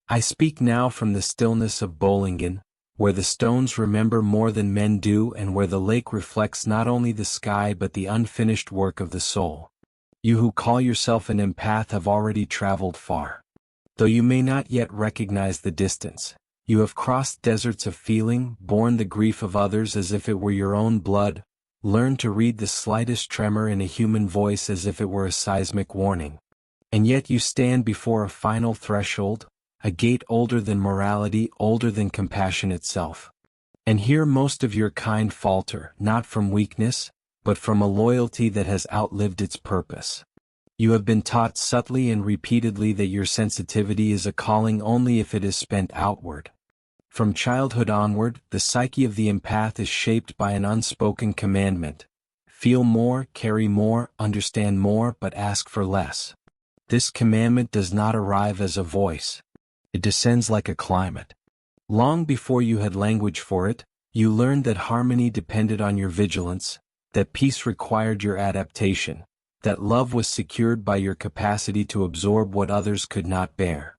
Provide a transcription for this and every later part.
I speak now from the stillness of Bolingan, where the stones remember more than men do and where the lake reflects not only the sky but the unfinished work of the soul. You who call yourself an empath have already traveled far. Though you may not yet recognize the distance, you have crossed deserts of feeling, borne the grief of others as if it were your own blood, learned to read the slightest tremor in a human voice as if it were a seismic warning. And yet you stand before a final threshold, a gate older than morality, older than compassion itself. And here most of your kind falter, not from weakness, but from a loyalty that has outlived its purpose. You have been taught subtly and repeatedly that your sensitivity is a calling only if it is spent outward. From childhood onward, the psyche of the empath is shaped by an unspoken commandment: feel more, carry more, understand more, but ask for less. This commandment does not arrive as a voice. It descends like a climate. Long before you had language for it, you learned that harmony depended on your vigilance, that peace required your adaptation, that love was secured by your capacity to absorb what others could not bear.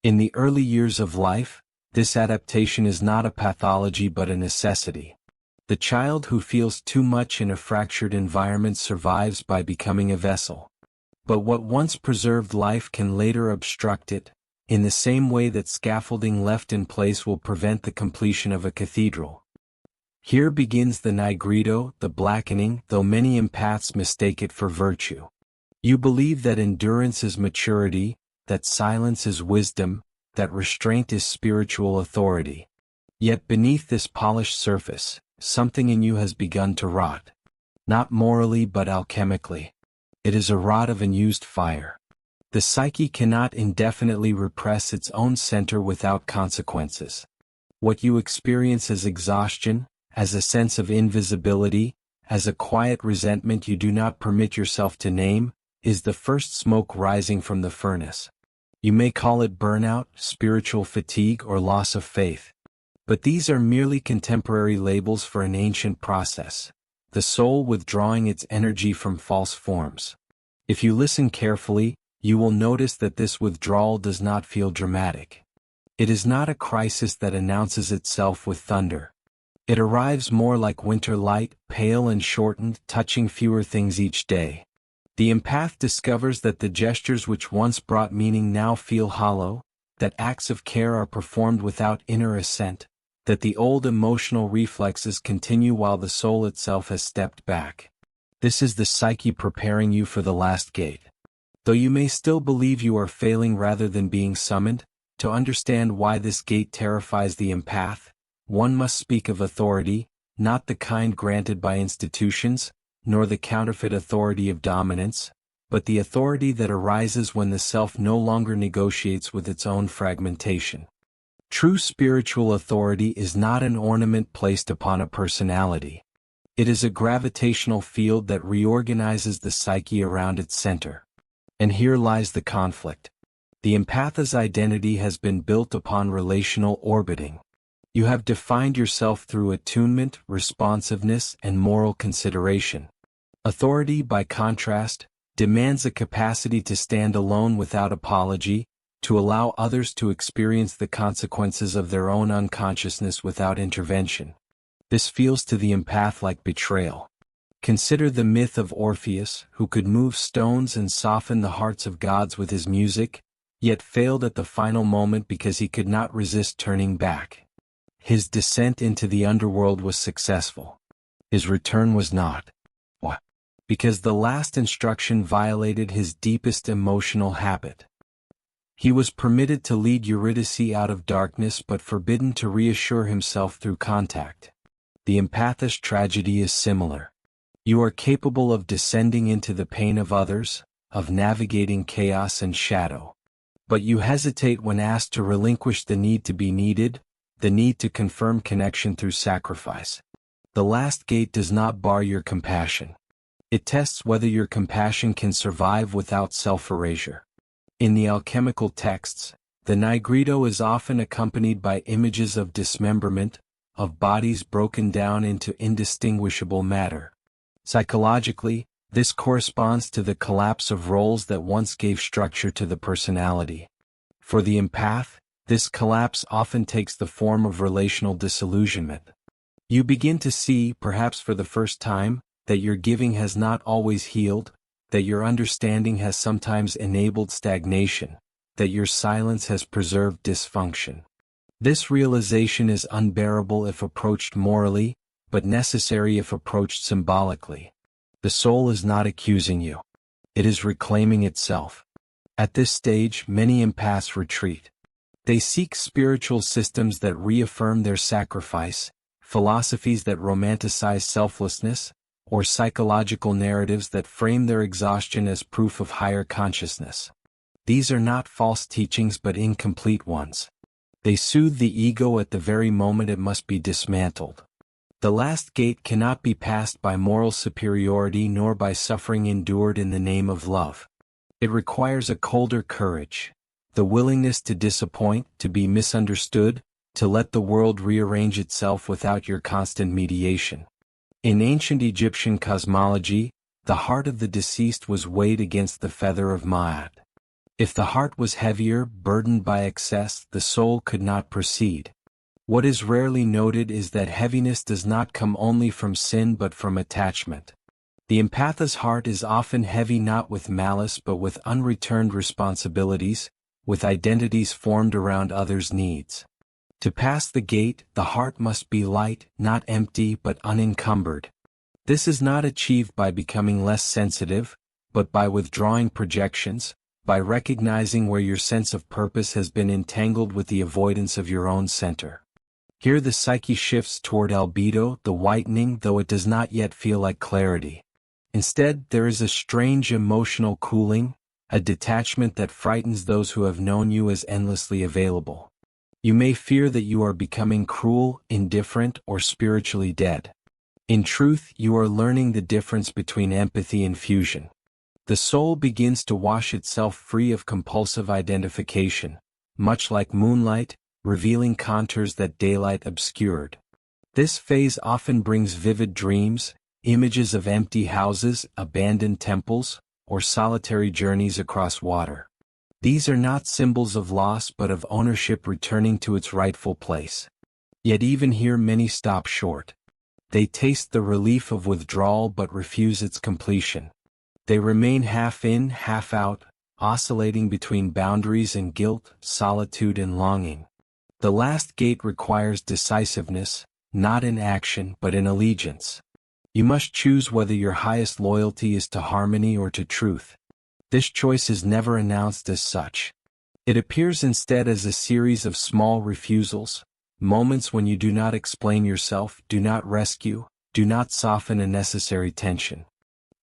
In the early years of life, this adaptation is not a pathology but a necessity. The child who feels too much in a fractured environment survives by becoming a vessel. But what once preserved life can later obstruct it, in the same way that scaffolding left in place will prevent the completion of a cathedral. Here begins the nigredo, the blackening, though many empaths mistake it for virtue. You believe that endurance is maturity, that silence is wisdom, that restraint is spiritual authority. Yet beneath this polished surface, something in you has begun to rot. Not morally but alchemically. It is a rot of unused fire. The psyche cannot indefinitely repress its own center without consequences. What you experience as exhaustion, as a sense of invisibility, as a quiet resentment you do not permit yourself to name, is the first smoke rising from the furnace. You may call it burnout, spiritual fatigue, or loss of faith. But these are merely contemporary labels for an ancient process, the soul withdrawing its energy from false forms. If you listen carefully, you will notice that this withdrawal does not feel dramatic. It is not a crisis that announces itself with thunder. It arrives more like winter light, pale and shortened, touching fewer things each day. The empath discovers that the gestures which once brought meaning now feel hollow, that acts of care are performed without inner assent, that the old emotional reflexes continue while the soul itself has stepped back. This is the psyche preparing you for the last gate. Though you may still believe you are failing rather than being summoned, to understand why this gate terrifies the empath, one must speak of authority, not the kind granted by institutions, nor the counterfeit authority of dominance, but the authority that arises when the self no longer negotiates with its own fragmentation. True spiritual authority is not an ornament placed upon a personality. It is a gravitational field that reorganizes the psyche around its center. And here lies the conflict. The empath's identity has been built upon relational orbiting. You have defined yourself through attunement, responsiveness, and moral consideration. Authority, by contrast, demands a capacity to stand alone without apology, to allow others to experience the consequences of their own unconsciousness without intervention. This feels to the empath like betrayal. Consider the myth of Orpheus, who could move stones and soften the hearts of gods with his music, yet failed at the final moment because he could not resist turning back. His descent into the underworld was successful. His return was not. Why? Because the last instruction violated his deepest emotional habit. He was permitted to lead Eurydice out of darkness but forbidden to reassure himself through contact. The empath's tragedy is similar. You are capable of descending into the pain of others, of navigating chaos and shadow. But you hesitate when asked to relinquish the need to be needed, the need to confirm connection through sacrifice. The last gate does not bar your compassion. It tests whether your compassion can survive without self-erasure. In the alchemical texts, the nigredo is often accompanied by images of dismemberment, of bodies broken down into indistinguishable matter. Psychologically, this corresponds to the collapse of roles that once gave structure to the personality. For the empath, This collapse often takes the form of relational disillusionment. You begin to see, perhaps for the first time, that your giving has not always healed, that your understanding has sometimes enabled stagnation, that your silence has preserved dysfunction. This realization is unbearable if approached morally, but necessary if approached symbolically. The soul is not accusing you. It is reclaiming itself. At this stage, many empaths retreat. They seek spiritual systems that reaffirm their sacrifice, philosophies that romanticize selflessness, or psychological narratives that frame their exhaustion as proof of higher consciousness. These are not false teachings but incomplete ones. They soothe the ego at the very moment it must be dismantled. The last gate cannot be passed by moral superiority nor by suffering endured in the name of love. It requires a colder courage, the willingness to disappoint, to be misunderstood, to let the world rearrange itself without your constant mediation. In ancient Egyptian cosmology, the heart of the deceased was weighed against the feather of Ma'at. If the heart was heavier, burdened by excess, the soul could not proceed. What is rarely noted is that heaviness does not come only from sin but from attachment. The empath's heart is often heavy not with malice but with unreturned responsibilities, with identities formed around others' needs. To pass the gate, the heart must be light, not empty but unencumbered. This is not achieved by becoming less sensitive, but by withdrawing projections, by recognizing where your sense of purpose has been entangled with the avoidance of your own center. Here the psyche shifts toward albedo, the whitening, though it does not yet feel like clarity. Instead, there is a strange emotional cooling, a detachment that frightens those who have known you as endlessly available. You may fear that you are becoming cruel, indifferent, or spiritually dead. In truth, you are learning the difference between empathy and fusion. The soul begins to wash itself free of compulsive identification, much like moonlight, revealing contours that daylight obscured. This phase often brings vivid dreams, images of empty houses, abandoned temples, or solitary journeys across water. These are not symbols of loss but of ownership returning to its rightful place. Yet even here many stop short. They taste the relief of withdrawal but refuse its completion. They remain half in, half out, oscillating between boundaries and guilt, solitude and longing. The last gate requires decisiveness, not in action but in allegiance. You must choose whether your highest loyalty is to harmony or to truth. This choice is never announced as such. It appears instead as a series of small refusals, moments when you do not explain yourself, do not rescue, do not soften a necessary tension.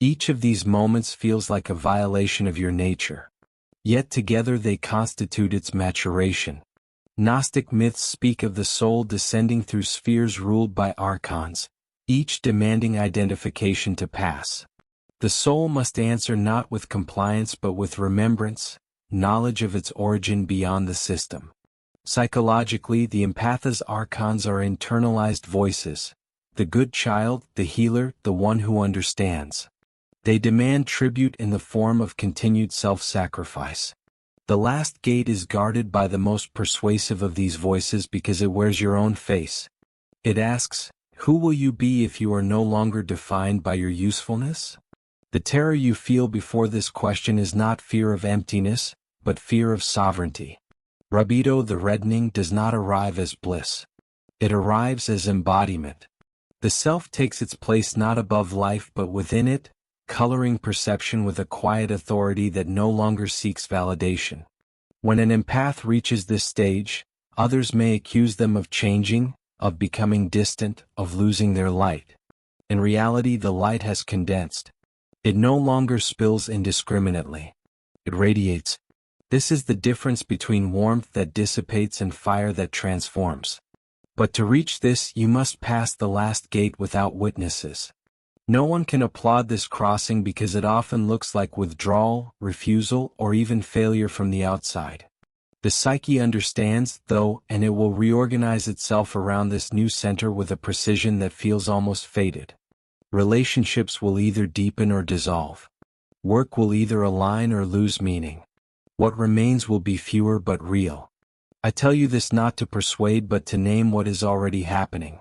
Each of these moments feels like a violation of your nature. Yet together they constitute its maturation. Gnostic myths speak of the soul descending through spheres ruled by archons, each demanding identification to pass. The soul must answer not with compliance but with remembrance, knowledge of its origin beyond the system. Psychologically, the empath's archons are internalized voices, the good child, the healer, the one who understands. They demand tribute in the form of continued self-sacrifice. The last gate is guarded by the most persuasive of these voices because it wears your own face. It asks, who will you be if you are no longer defined by your usefulness? The terror you feel before this question is not fear of emptiness, but fear of sovereignty. Rubedo, the reddening, does not arrive as bliss. It arrives as embodiment. The self takes its place not above life but within it, coloring perception with a quiet authority that no longer seeks validation. When an empath reaches this stage, others may accuse them of changing, of becoming distant, of losing their light. In reality, the light has condensed. It no longer spills indiscriminately. It radiates. This is the difference between warmth that dissipates and fire that transforms. But to reach this, you must pass the last gate without witnesses. No one can applaud this crossing because it often looks like withdrawal, refusal, or even failure from the outside. The psyche understands, though, and it will reorganize itself around this new center with a precision that feels almost fated. Relationships will either deepen or dissolve. Work will either align or lose meaning. What remains will be fewer but real. I tell you this not to persuade but to name what is already happening.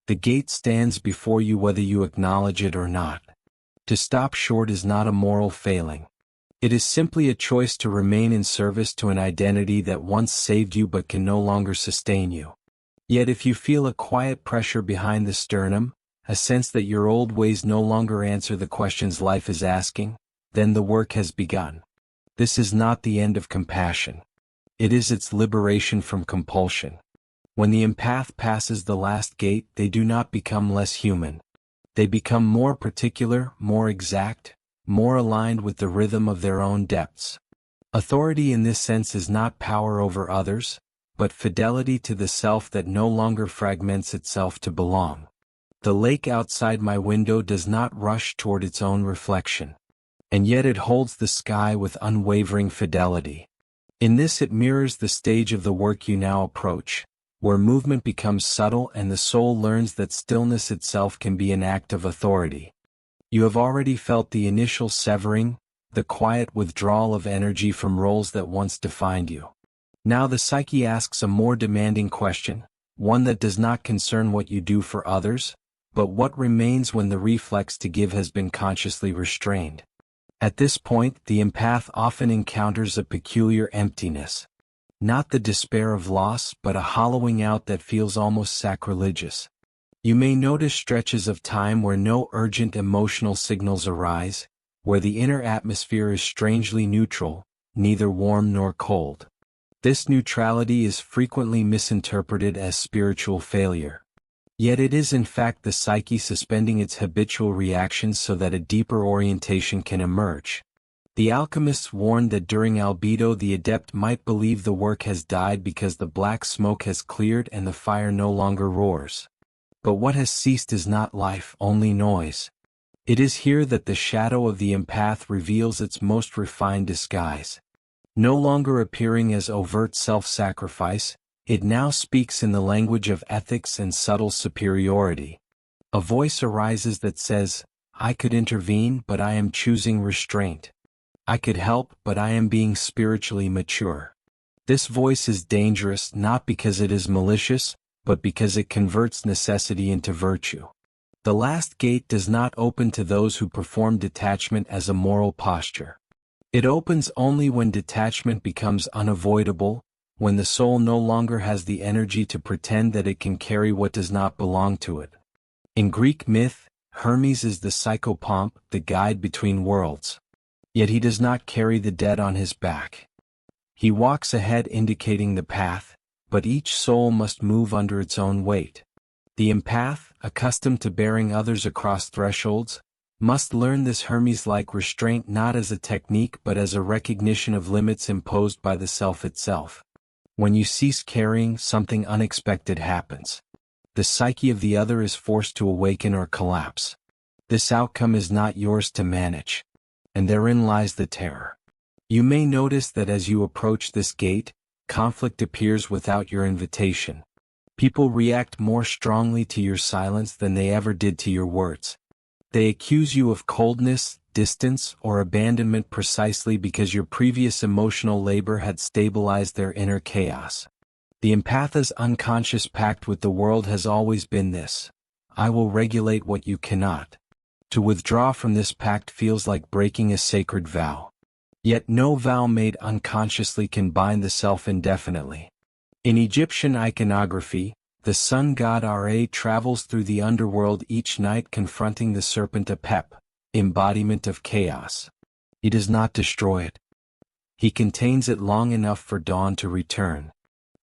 The gate stands before you whether you acknowledge it or not. To stop short is not a moral failing. It is simply a choice to remain in service to an identity that once saved you but can no longer sustain you. Yet if you feel a quiet pressure behind the sternum, a sense that your old ways no longer answer the questions life is asking, then the work has begun. This is not the end of compassion. It is its liberation from compulsion. When the empath passes the last gate, they do not become less human. They become more particular, more exact, more aligned with the rhythm of their own depths. Authority in this sense is not power over others, but fidelity to the self that no longer fragments itself to belong. The lake outside my window does not rush toward its own reflection. And yet it holds the sky with unwavering fidelity. In this it mirrors the stage of the work you now approach, where movement becomes subtle and the soul learns that stillness itself can be an act of authority. You have already felt the initial severing, the quiet withdrawal of energy from roles that once defined you. Now the psyche asks a more demanding question, one that does not concern what you do for others, but what remains when the reflex to give has been consciously restrained. At this point, the empath often encounters a peculiar emptiness. Not the despair of loss, but a hollowing out that feels almost sacrilegious. You may notice stretches of time where no urgent emotional signals arise, where the inner atmosphere is strangely neutral, neither warm nor cold. This neutrality is frequently misinterpreted as spiritual failure. Yet it is in fact the psyche suspending its habitual reactions so that a deeper orientation can emerge. The alchemists warned that during albedo the adept might believe the work has died because the black smoke has cleared and the fire no longer roars. But what has ceased is not life, only noise. It is here that the shadow of the empath reveals its most refined disguise. No longer appearing as overt self-sacrifice, it now speaks in the language of ethics and subtle superiority. A voice arises that says, I could intervene but I am choosing restraint. I could help but I am being spiritually mature. This voice is dangerous not because it is malicious, but because it converts necessity into virtue. The last gate does not open to those who perform detachment as a moral posture. It opens only when detachment becomes unavoidable, when the soul no longer has the energy to pretend that it can carry what does not belong to it. In Greek myth, Hermes is the psychopomp, the guide between worlds. Yet he does not carry the dead on his back. He walks ahead indicating the path, but each soul must move under its own weight. The empath, accustomed to bearing others across thresholds, must learn this Hermes-like restraint not as a technique but as a recognition of limits imposed by the self itself. When you cease carrying, something unexpected happens. The psyche of the other is forced to awaken or collapse. This outcome is not yours to manage. And therein lies the terror. You may notice that as you approach this gate, conflict appears without your invitation. People react more strongly to your silence than they ever did to your words. They accuse you of coldness, distance, or abandonment precisely because your previous emotional labor had stabilized their inner chaos. The empath's unconscious pact with the world has always been this: I will regulate what you cannot. To withdraw from this pact feels like breaking a sacred vow. Yet no vow made unconsciously can bind the self indefinitely. In Egyptian iconography, the sun god Ra travels through the underworld each night confronting the serpent Apep, embodiment of chaos. He does not destroy it. He contains it long enough for dawn to return.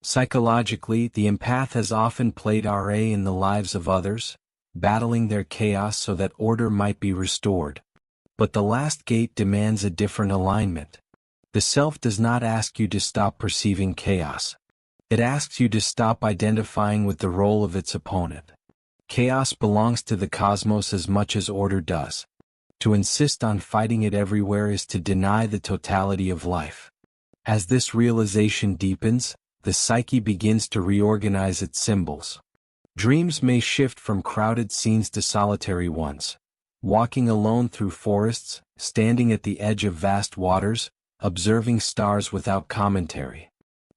Psychologically, the empath has often played Ra in the lives of others, battling their chaos so that order might be restored. But the last gate demands a different alignment. The self does not ask you to stop perceiving chaos. It asks you to stop identifying with the role of its opponent. Chaos belongs to the cosmos as much as order does. To insist on fighting it everywhere is to deny the totality of life. As this realization deepens, the psyche begins to reorganize its symbols. Dreams may shift from crowded scenes to solitary ones. Walking alone through forests, standing at the edge of vast waters, observing stars without commentary.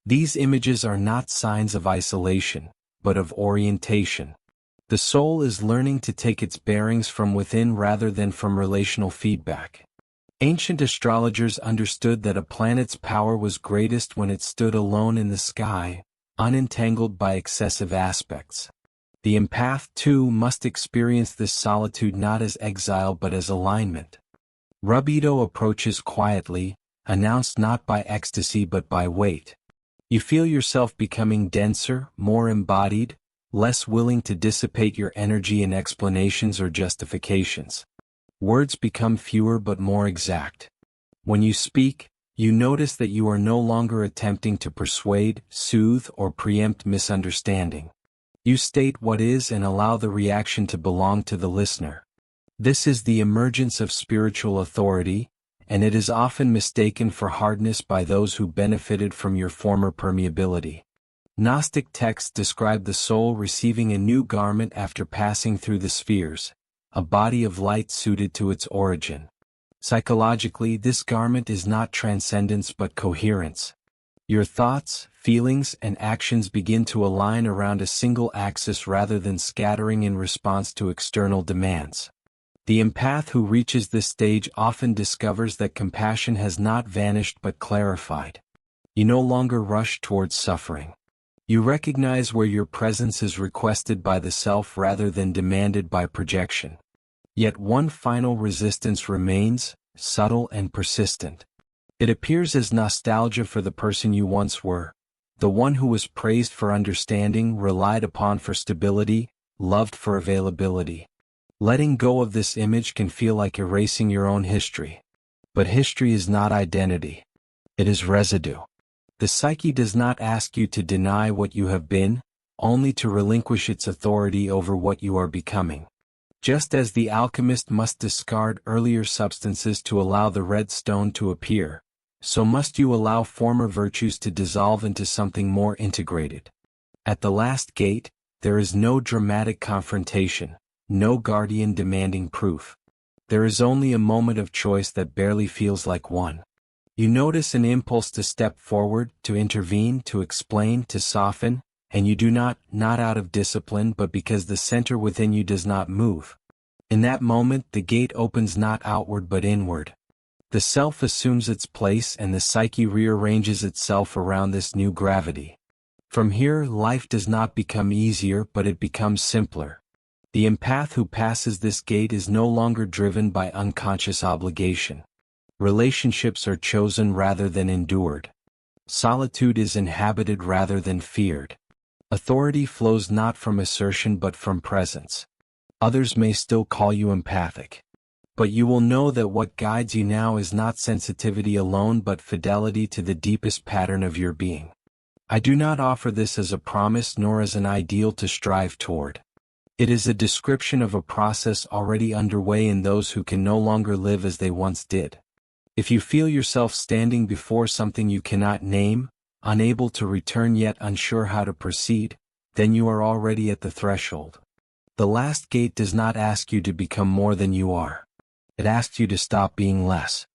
These images are not signs of isolation, but of orientation. The soul is learning to take its bearings from within rather than from relational feedback. Ancient astrologers understood that a planet's power was greatest when it stood alone in the sky, unentangled by excessive aspects. The empath, too, must experience this solitude not as exile but as alignment. Rubedo approaches quietly, announced not by ecstasy but by weight. You feel yourself becoming denser, more embodied, less willing to dissipate your energy in explanations or justifications. Words become fewer but more exact. When you speak, you notice that you are no longer attempting to persuade, soothe, or preempt misunderstanding. You state what is and allow the reaction to belong to the listener. This is the emergence of spiritual authority, and it is often mistaken for hardness by those who benefited from your former permeability. Gnostic texts describe the soul receiving a new garment after passing through the spheres, a body of light suited to its origin. Psychologically, this garment is not transcendence but coherence. Your thoughts, feelings, and actions begin to align around a single axis rather than scattering in response to external demands. The empath who reaches this stage often discovers that compassion has not vanished but clarified. You no longer rush towards suffering. You recognize where your presence is requested by the self rather than demanded by projection. Yet one final resistance remains, subtle and persistent. It appears as nostalgia for the person you once were, the one who was praised for understanding, relied upon for stability, loved for availability. Letting go of this image can feel like erasing your own history. But history is not identity. It is residue. The psyche does not ask you to deny what you have been, only to relinquish its authority over what you are becoming. Just as the alchemist must discard earlier substances to allow the red stone to appear, so must you allow former virtues to dissolve into something more integrated. At the last gate, there is no dramatic confrontation, no guardian demanding proof. There is only a moment of choice that barely feels like one. You notice an impulse to step forward, to intervene, to explain, to soften, and you do not out of discipline but because the center within you does not move. In that moment the gate opens not outward but inward. The self assumes its place and the psyche rearranges itself around this new gravity. From here life does not become easier but it becomes simpler. The empath who passes this gate is no longer driven by unconscious obligation. Relationships are chosen rather than endured. Solitude is inhabited rather than feared. Authority flows not from assertion but from presence. Others may still call you empathic. But you will know that what guides you now is not sensitivity alone but fidelity to the deepest pattern of your being. I do not offer this as a promise nor as an ideal to strive toward. It is a description of a process already underway in those who can no longer live as they once did. If you feel yourself standing before something you cannot name, unable to return yet unsure how to proceed, then you are already at the threshold. The last gate does not ask you to become more than you are. It asks you to stop being less.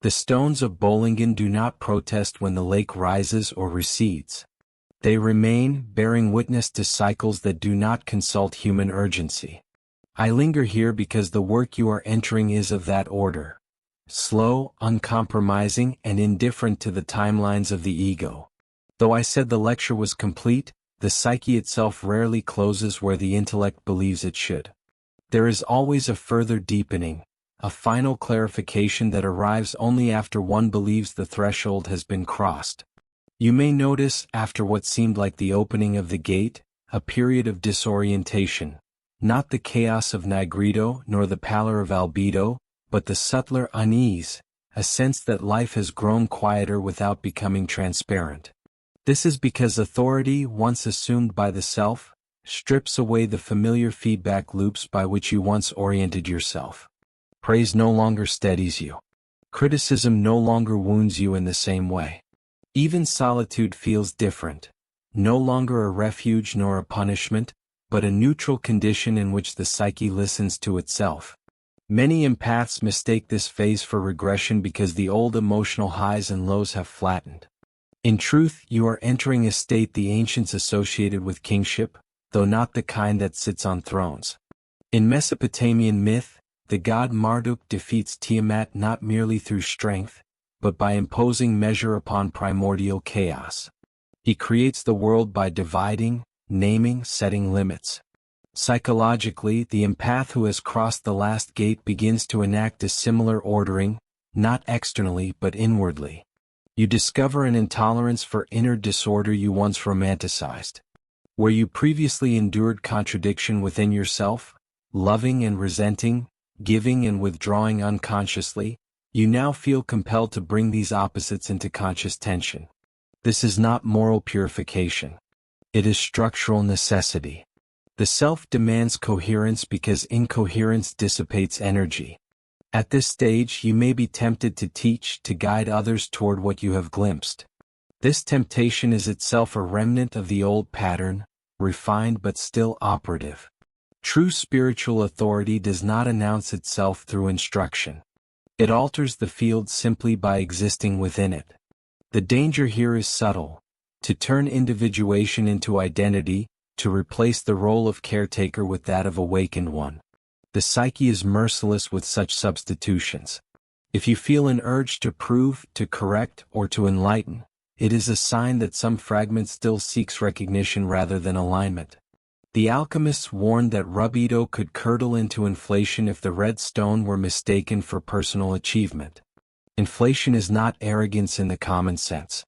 The stones of Bolingan do not protest when the lake rises or recedes. They remain, bearing witness to cycles that do not consult human urgency. I linger here because the work you are entering is of that order. Slow, uncompromising, and indifferent to the timelines of the ego. Though I said the lecture was complete, the psyche itself rarely closes where the intellect believes it should. There is always a further deepening, a final clarification that arrives only after one believes the threshold has been crossed. You may notice, after what seemed like the opening of the gate, a period of disorientation, not the chaos of nigredo nor the pallor of albedo, but the subtler unease, a sense that life has grown quieter without becoming transparent. This is because authority, once assumed by the self, strips away the familiar feedback loops by which you once oriented yourself. Praise no longer steadies you. Criticism no longer wounds you in the same way. Even solitude feels different, no longer a refuge nor a punishment, but a neutral condition in which the psyche listens to itself. Many empaths mistake this phase for regression because the old emotional highs and lows have flattened. In truth, you are entering a state the ancients associated with kingship, though not the kind that sits on thrones. In Mesopotamian myth, the god Marduk defeats Tiamat not merely through strength, but by imposing measure upon primordial chaos. He creates the world by dividing, naming, setting limits. Psychologically, the empath who has crossed the last gate begins to enact a similar ordering, not externally but inwardly. You discover an intolerance for inner disorder you once romanticized. Where you previously endured contradiction within yourself, loving and resenting, giving and withdrawing unconsciously, you now feel compelled to bring these opposites into conscious tension. This is not moral purification. It is structural necessity. The self demands coherence because incoherence dissipates energy. At this stage, you may be tempted to teach, to guide others toward what you have glimpsed. This temptation is itself a remnant of the old pattern, refined but still operative. True spiritual authority does not announce itself through instruction. It alters the field simply by existing within it. The danger here is subtle. To turn individuation into identity, to replace the role of caretaker with that of awakened one. The psyche is merciless with such substitutions. If you feel an urge to prove, to correct, or to enlighten, it is a sign that some fragment still seeks recognition rather than alignment. The alchemists warned that rubedo could curdle into inflation if the red stone were mistaken for personal achievement. Inflation is not arrogance in the common sense.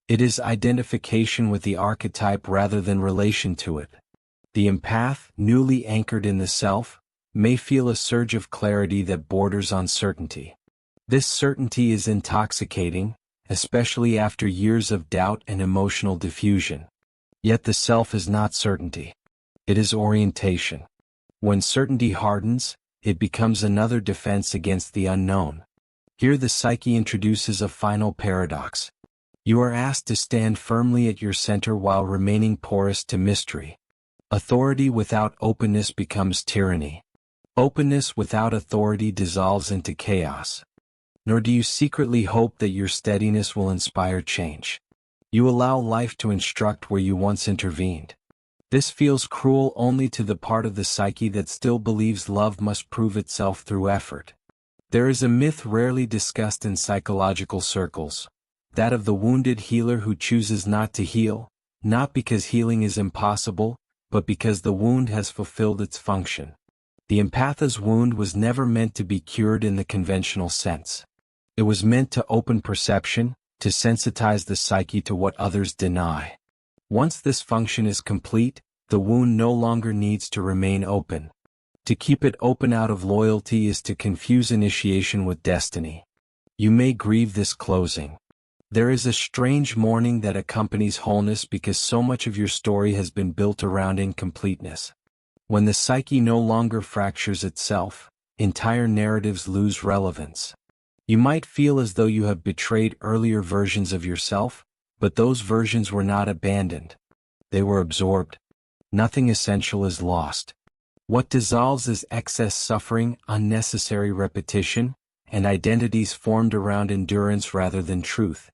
It is identification with the archetype rather than relation to it. The empath, newly anchored in the self, may feel a surge of clarity that borders on certainty. This certainty is intoxicating, especially after years of doubt and emotional diffusion. Yet the self is not certainty. It is orientation. When certainty hardens, it becomes another defense against the unknown. Here the psyche introduces a final paradox. You are asked to stand firmly at your center while remaining porous to mystery. Authority without openness becomes tyranny. Openness without authority dissolves into chaos. Nor do you secretly hope that your steadiness will inspire change. You allow life to instruct where you once intervened. This feels cruel only to the part of the psyche that still believes love must prove itself through effort. There is a myth rarely discussed in psychological circles, that of the wounded healer who chooses not to heal, not because healing is impossible, but because the wound has fulfilled its function. The empath's wound was never meant to be cured in the conventional sense. It was meant to open perception, to sensitize the psyche to what others deny. Once this function is complete, the wound no longer needs to remain open. To keep it open out of loyalty is to confuse initiation with destiny. You may grieve this closing. There is a strange mourning that accompanies wholeness because so much of your story has been built around incompleteness. When the psyche no longer fractures itself, entire narratives lose relevance. You might feel as though you have betrayed earlier versions of yourself, but those versions were not abandoned. They were absorbed. Nothing essential is lost. What dissolves is excess suffering, unnecessary repetition, and identities formed around endurance rather than truth.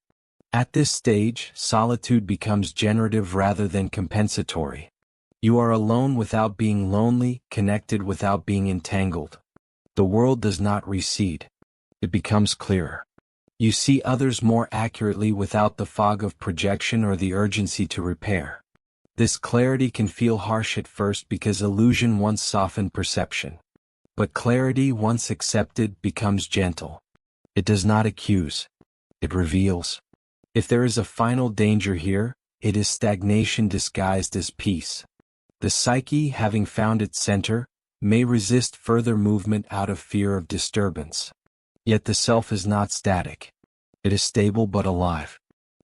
At this stage, solitude becomes generative rather than compensatory. You are alone without being lonely, connected without being entangled. The world does not recede. It becomes clearer. You see others more accurately without the fog of projection or the urgency to repair. This clarity can feel harsh at first because illusion once softened perception. But clarity once accepted becomes gentle. It does not accuse. It reveals. If there is a final danger here, it is stagnation disguised as peace. The psyche, having found its center, may resist further movement out of fear of disturbance. Yet the self is not static. It is stable but alive.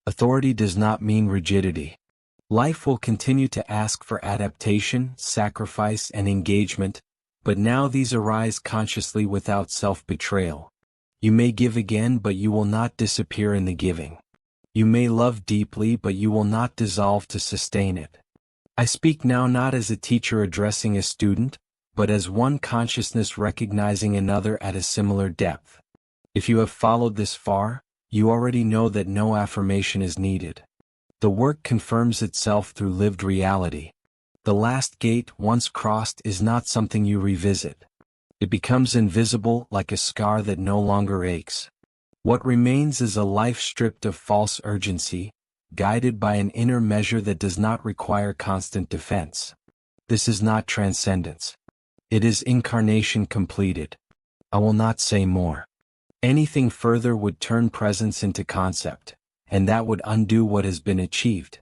Authority does not mean rigidity. Life will continue to ask for adaptation, sacrifice, and engagement, but now these arise consciously without self-betrayal. You may give again, but you will not disappear in the giving. You may love deeply, but you will not dissolve to sustain it. I speak now not as a teacher addressing a student, but as one consciousness recognizing another at a similar depth. If you have followed this far, you already know that no affirmation is needed. The work confirms itself through lived reality. The last gate once crossed is not something you revisit. It becomes invisible like a scar that no longer aches. What remains is a life stripped of false urgency, guided by an inner measure that does not require constant defense. This is not transcendence. It is incarnation completed. I will not say more. Anything further would turn presence into concept, and that would undo what has been achieved.